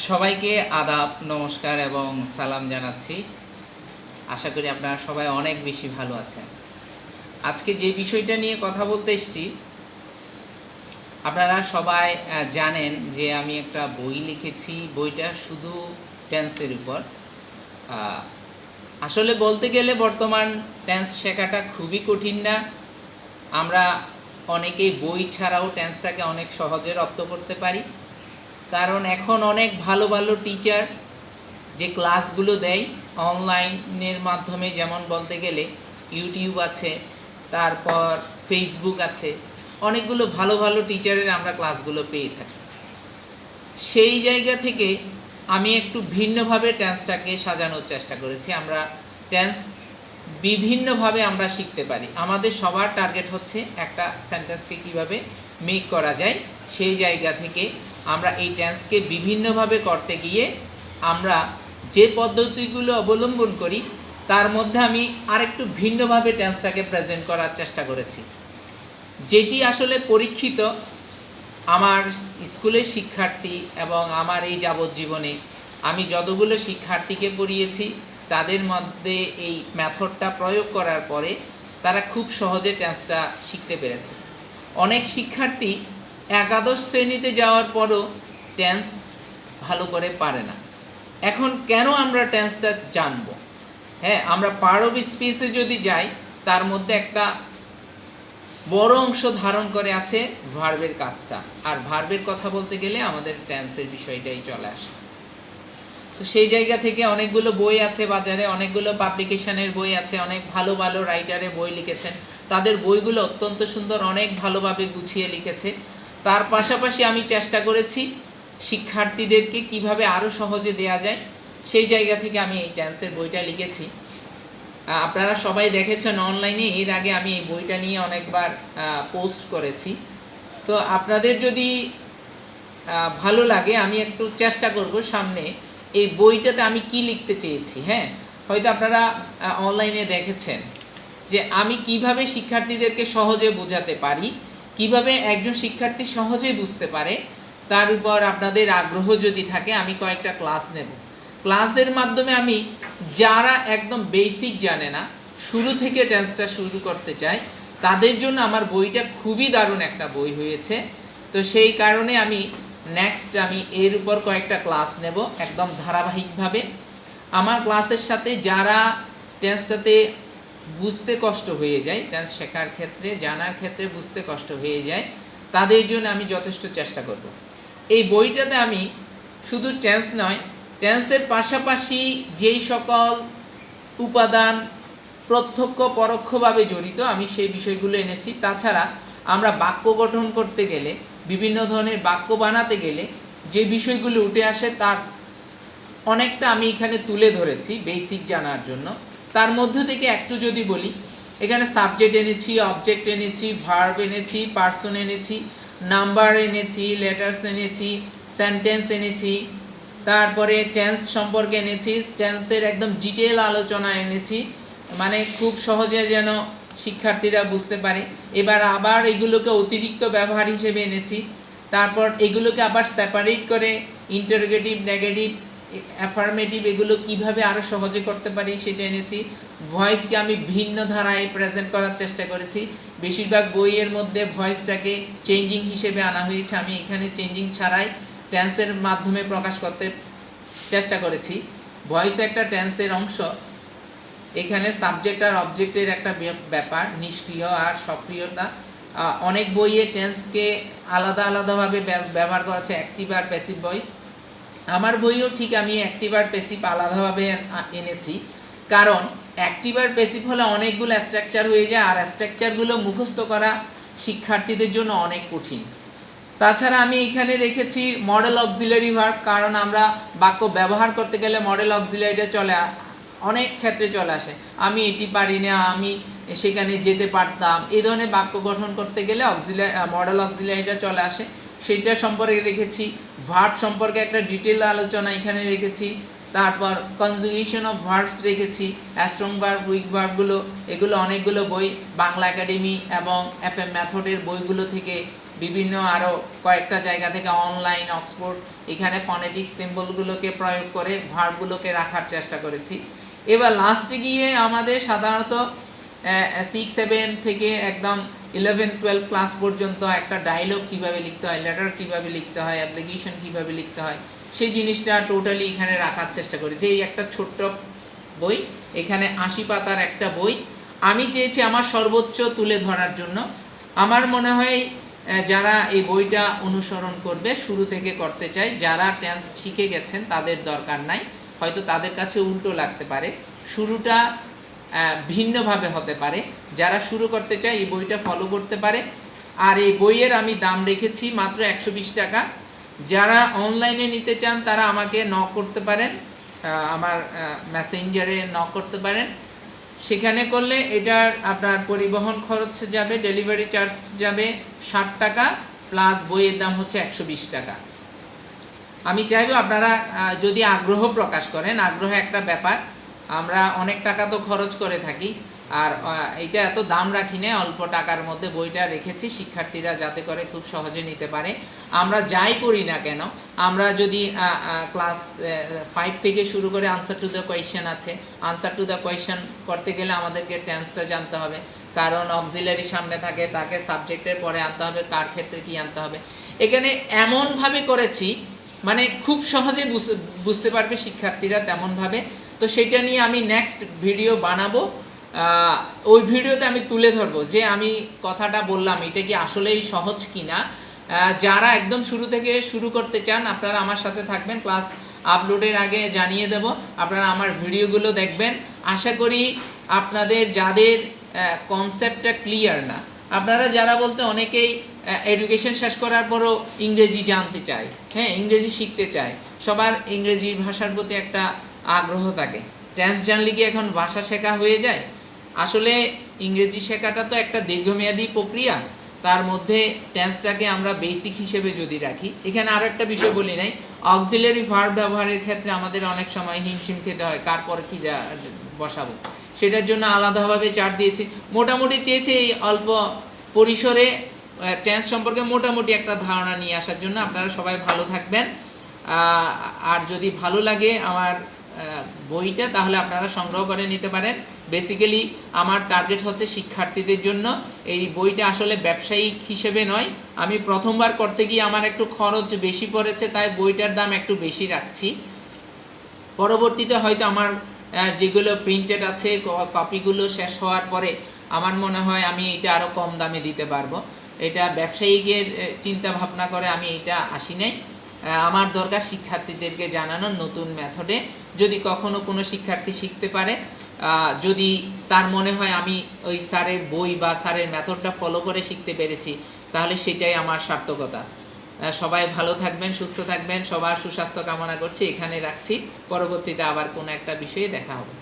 সবাইকে আদাব, নমস্কার এবং সালাম জানাচ্ছি। আশা করি আপনারা সবাই অনেক বেশি ভালো আছেন। আজকে যে বিষয়টা নিয়ে কথা বলতে এসেছি, আপনারা সবাই জানেন যে আমি একটা বই লিখেছি। বইটা শুধু টেন্সের উপর। আসলে বলতে গেলে বর্তমান টেন্স শেখাটা খুবই কঠিন না। আমরা অনেকেই বই ছাড়াও টেন্সটাকে অনেক সহজে রপ্ত করতে পারি, কারণ এখন অনেক ভালো ভালো টিচার যে ক্লাসগুলো দেয় অনলাইনের মাধ্যমে, যেমন বলতে গেলে ইউটিউব আছে, তারপর ফেসবুক আছে, অনেকগুলো ভালো ভালো টিচারের আমরা ক্লাসগুলো পেয়ে থাকি। সেই জায়গা থেকে আমি একটু ভিন্নভাবে টেন্সটাকে সাজানোর চেষ্টা করেছি। আমরা টেন্স বিভিন্নভাবে আমরা শিখতে পারি। আমাদের সবার টার্গেট হচ্ছে একটা সেন্টেন্সকে কিভাবে মেক করা যায়। সেই জায়গা থেকে আমরা এই টেন্সকে বিভিন্নভাবে করতে গিয়ে আমরা যে পদ্ধতিগুলো অবলম্বন করি তার মধ্যে আমি আরেকটু ভিন্নভাবে টেন্সটাকে প্রেজেন্ট করার চেষ্টা করেছি, যেটি আসলে পরীক্ষিত আমার স্কুলের শিক্ষার্থী এবং আমার এই যাবজ্জীবনে আমি যতগুলো শিক্ষার্থীকে পড়িয়েছি তাদের মধ্যে এই মেথডটা প্রয়োগ করার পরে তারা খুব সহজে টেন্সটা শিখতে পেরেছে। অনেক শিক্ষার্থী একাদশ শ্রেণীতে যাওয়ার পরও টেন্স ভালো করে পারে না। এখন কেন আমরা টেন্সটা জানবো? হ্যাঁ, আমরা পার্ট অফ স্পিচে যদি যাই, তার মধ্যে একটা বড় অংশ ধারণ করে আছে ভার্বের কাজটা। আর ভার্বের কথা বলতে গেলে আমাদের টেন্সের বিষয়টাই চলে আসে। তো সেই জায়গা থেকে অনেকগুলো বই আছে বাজারে, অনেকগুলো পাবলিকেশনের বই আছে, অনেক ভালো ভালো রাইটারে বই লিখেছেন। তাদের বইগুলো অত্যন্ত সুন্দর, অনেক ভালোভাবে গুছিয়ে লিখেছে। তার পাশাপাশি আমি চেষ্টা করেছি শিক্ষার্থীদেরকে কিভাবে আরও সহজে দেয়া যায়, সেই জায়গা থেকে আমি এই টেন্সের বইটা লিখেছি। আপনারা সবাই দেখেছেন অনলাইনে, এর আগে আমি এই বইটা নিয়ে অনেকবার পোস্ট করেছি। তো আপনাদের যদি ভালো লাগে, আমি একটু চেষ্টা করব সামনে এই বইটাতে আমি কি লিখতে চেয়েছি। হ্যাঁ, হয়তো আপনারা অনলাইনে দেখেছেন যে আমি কিভাবে শিক্ষার্থীদেরকে সহজে বোঝাতে পারি, কিভাবে একজন শিক্ষার্থী সহজে বুঝতে পারে, তার উপর আপনাদের আগ্রহ যদি থাকে আমি কয়েকটা ক্লাস নেব। ক্লাসের মাধ্যমে আমি যারা একদম বেসিক জানে না, শুরু থেকে টেন্সটা শুরু করতে চায়, তাদের জন্য আমার বইটা খুবই দারুণ একটা বই হয়েছে। তো সেই কারণে আমি আমি এর উপর কয়েকটা ক্লাস নেব একদম ধারাবাহিকভাবে। আমার ক্লাসের সাথে যারা টেন্সটাতে বুঝতে কষ্ট হয়ে যায়, টেন্স শেখার ক্ষেত্রে জানার ক্ষেত্রে বুঝতে কষ্ট হয়ে যায়, তাদের জন্য আমি যথেষ্ট চেষ্টা করব। এই বইটাতে আমি শুধু টেন্স নয়, টেন্সের পাশাপাশি যেই সকল উপাদান প্রত্যক্ষ পরোক্ষভাবে জড়িত আমি সেই বিষয়গুলো এনেছি। তাছাড়া আমরা বাক্য গঠন করতে গেলে, বিভিন্ন ধরনের বাক্য বানাতে গেলে যে বিষয়গুলো উঠে আসে তার অনেকটা আমি এখানে তুলে ধরেছি বেসিক জানার জন্য। তার মধ্য থেকে একটু যদি বলি, এখানে সাবজেক্ট এনেছি, অবজেক্ট এনেছি, ভার্ব এনেছি, পার্সন এনেছি, নাম্বার এনেছি, লেটার্স এনেছি, সেন্টেন্স এনেছি, তারপরে টেন্স সম্পর্কে এনেছি, টেন্সের একদম ডিটেল আলোচনা এনেছি, মানে খুব সহজে যেন শিক্ষার্থীরা বুঝতে পারে। এবার আবার এগুলোকে অতিরিক্ত ব্যবহার হিসেবে এনেছি। তারপর এগুলোকে আবার সেপারেট করে ইন্টারোগেটিভ, নেগেটিভ, অ্যাফার্মেটিভ এগুলো কিভাবে আরও সহজে করতে পারি সেটা এনেছি। ভয়েসকে আমি ভিন্ন ধারায় প্রেজেন্ট করার চেষ্টা করেছি। বেশিরভাগ বইয়ের মধ্যে ভয়েসটাকে চেঞ্জিং হিসেবে আনা হয়েছে, আমি এখানে চেঞ্জিং ছাড়াই টেন্সের মাধ্যমে প্রকাশ করতে চেষ্টা করেছি। ভয়েস একটা টেন্সের অংশ। এখানে সাবজেক্ট আর অবজেক্টের একটা ব্যাপার, নিষ্ক্রিয় আর সক্রিয়তা। অনেক বইয়ে টেন্সকে আলাদা আলাদাভাবে ব্যবহার করা হচ্ছে, অ্যাক্টিভ আর প্যাসিভ ভয়েস। আমার বইও ঠিক আমি অ্যাক্টিভ আর প্যাসিভ আলাদাভাবে এনেছি, কারণ অ্যাক্টিভ আর প্যাসিভ হলে অনেকগুলো স্ট্রাকচার হয়ে যায়, আর স্ট্রাকচারগুলো মুখস্থ করা শিক্ষার্থীদের জন্য অনেক কঠিন। তাছাড়া আমি এখানে রেখেছি মডেল অক্সিলারি ভার্ব, কারণ আমরা বাক্য ব্যবহার করতে গেলে মডেল অক্সিলারিটা অনেক ক্ষেত্রে চলে আসে। আমি এটি পারি না, আমি সেখানে যেতে পারতাম, এই ধরনের বাক্য গঠন করতে গেলে মডেল অক্সিলারিটা চলে আসে, সেইটা সম্পর্কে রেখেছি। ভার্ব সম্পর্কে একটা ডিটেল আলোচনা এখানে রেখেছি। তারপর কনজুগেশন অফ ভার্বস রেখেছি, স্ট্রং ভার্ব, উইক ভার্বগুলো, এগুলো অনেকগুলো বই বাংলা একাডেমি এবং FM মেথডের বইগুলো থেকে বিভিন্ন আরও কয়েকটা জায়গা থেকে অনলাইন অক্সফোর্ড এখানে ফনেটিক সিম্বলগুলোকে প্রয়োগ করে ভার্বগুলোকে রাখার চেষ্টা করেছি। এবার লাস্টে গিয়ে আমাদের সাধারণত 6-7 থেকে একদম 11-12 ক্লাস পর্যন্ত একটা ডায়লগ কীভাবে লিখতে হয়, লেটার কীভাবে লিখতে হয়, অ্যাপ্লিকেশন কীভাবে লিখতে হয়, সেই জিনিসটা টোটালি এখানে রাখার চেষ্টা করেছি। এই একটা ছোট্ট বই, এখানে 80 পাতার একটা বই। আমি চেয়েছি আমার সর্বোচ্চ তুলে ধরার জন্য। আমার মনে হয় যারা এই বইটা অনুসরণ করবে, শুরু থেকে করতে চাই, যারা টেন্স শিখে গেছেন তাদের দরকার নাই, হয়তো তাদের কাছে উল্টো লাগতে পারে, শুরুটা ভিন্নভাবে হতে পারে। যারা শুরু করতে চায় এই বইটা ফলো করতে পারে। আর এই বইয়ের আমি দাম রেখেছি মাত্র 120 টাকা। যারা অনলাইনে নিতে চান তারা আমাকে নক করতে পারেন, আমার মেসেঞ্জারে নক করতে পারেন। সেখানে করলে এটার আপনার পরিবহন খরচ যাবে, ডেলিভারি চার্জ যাবে 60 টাকা, প্লাস বইয়ের দাম হচ্ছে 120 টাকা। আমি চাইবো আপনারা যদি আগ্রহ প্রকাশ করেন, আগ্রহ একটা ব্যাপার, আমরা অনেক টাকা তো খরচ করে থাকি, আর এইটা এত দাম রাখি না, অল্প টাকার মধ্যে বইটা রেখেছি শিক্ষার্থীরা যাতে করে খুব সহজে নিতে পারে। আমরা যাই করি না কেন, আমরা যদি ক্লাস 5 থেকে শুরু করে আনসার টু দ্য কোয়েশ্চেন আছে, আনসার টু দ্য কোয়েশ্চেন করতে গেলে আমাদেরকে টেন্সটা জানতে হবে, কারণ অক্সিলারি সামনে থাকে, তাকে সাবজেক্টের পরে আনতে হবে, কার ক্ষেত্রে কি আনতে হবে। এখানে এমনভাবে করেছি মানে খুব সহজে বুঝতে পারবে শিক্ষার্থীরা তেমনভাবে। তো সেটা নিয়ে আমি নেক্সট ভিডিও বানাবো। ওই ভিডিওতে আমি তুলে ধরবো যে আমি কথাটা বললাম এটা কি আসলেই সহজ কিনা। যারা একদম শুরু থেকে শুরু করতে চান আপনারা আমার সাথে থাকবেন, ক্লাস আপলোডের আগে জানিয়ে দেব, আপনারা আমার ভিডিওগুলো দেখবেন। আশা করি আপনাদের যাদের কনসেপ্টটা ক্লিয়ার না, আপনারা যারা বলতে অনেকেই এডুকেশন শেষ করার পরও ইংরেজি জানতে চায়, হ্যাঁ ইংরেজি শিখতে চায়, সবার ইংরেজি ভাষার প্রতি একটা আগ্রহ থাকে। টেন্স জানলে কি এখন ভাষা শেখা হয়ে যায়? আসলে ইংরেজি শেখাটা তো একটা দীর্ঘমেয়াদী প্রক্রিয়া, তার মধ্যে টেন্সটাকে আমরা বেসিক হিসেবে যদি রাখি। এখানে আরও একটা বিষয় বলি নাই, অক্সিলারি ভার্ব ব্যবহারের ক্ষেত্রে আমাদের অনেক সময় হিমশিম খেতে হয়, কার পর কী বসাবো, সেটার জন্য আলাদাভাবে চার্ট দিয়েছি। মোটামুটি চেয়েছি এই অল্প পরিসরে টেন্স সম্পর্কে মোটামুটি একটা ধারণা নিয়ে আসার জন্য। আপনারা সবাই ভালো থাকবেন। আর যদি ভালো লাগে আমার বইটা তাহলে আপনারা সংগ্রহ করে নিতে পারেন। বেসিক্যালি আমার টার্গেট হচ্ছে শিক্ষার্থীদের জন্য। এই বইটা আসলে ব্যবসায়িক হিসেবে নয়, আমি প্রথমবার করতে গিয়ে আমার একটু খরচ বেশি পড়েছে, তাই বইটার দাম একটু বেশি রাখছি। পরবর্তীতে হয়তো আমার যেগুলো প্রিন্টেড আছে কপিগুলো শেষ হওয়ার পরে আমার মনে হয় আমি এটা আরও কম দামে দিতে পারবো। এটা ব্যবসায়িকের চিন্তা ভাবনা করে আমি এটা আসি নাই। আমার দরকার শিক্ষার্থীদেরকে জানানোর নতুন মেথডে। যদি কখনো কোনো শিক্ষার্থী শিখতে পারে, যদি তার মনে হয় আমি ওই স্যারের বই বা স্যারের মেথডটা ফলো করে শিখতে পেরেছি, তাহলে সেটাই আমার সার্থকতা। সবাই ভালো থাকবেন, সুস্থ থাকবেন, সবার সুস্বাস্থ্য কামনা করছি। এখানে রাখছি, পরবর্তীতে আবার কোনো একটা বিষয়ে দেখা হবে।